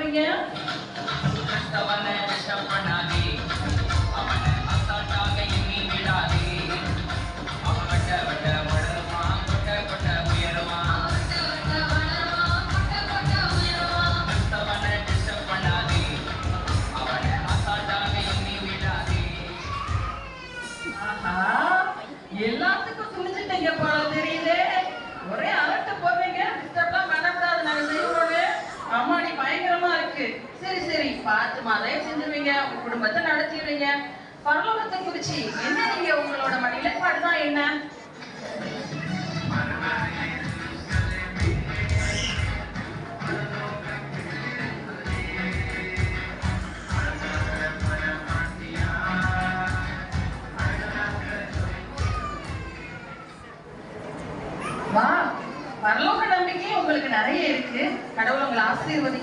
போறீங்க? எல்லாத்துக்கும் துணிஞ்சிட்டீங்க போல தெரியுது. ஒரே அரட்ட போவீங்க. டிஸ்டர்ப்லாம் பண்ணக்கூடாது, நாங்க செய்வோம். அம்மாடி பயங்கரமா இருக்கு. சரி சரி, பார்த்துமா தயவு செஞ்சுருவீங்க, உங்க குடும்பத்தை நடத்திடுவீங்க. பரலோகத்தை குறிச்சு என்ன நீங்க உங்களோட நிலைப்பாடு தான் என்ன? வா, பரலோக நம்பிக்கை உங்களுக்கு நிறைய இருக்கு. கடவுள் உங்களை ஆசீர்வதி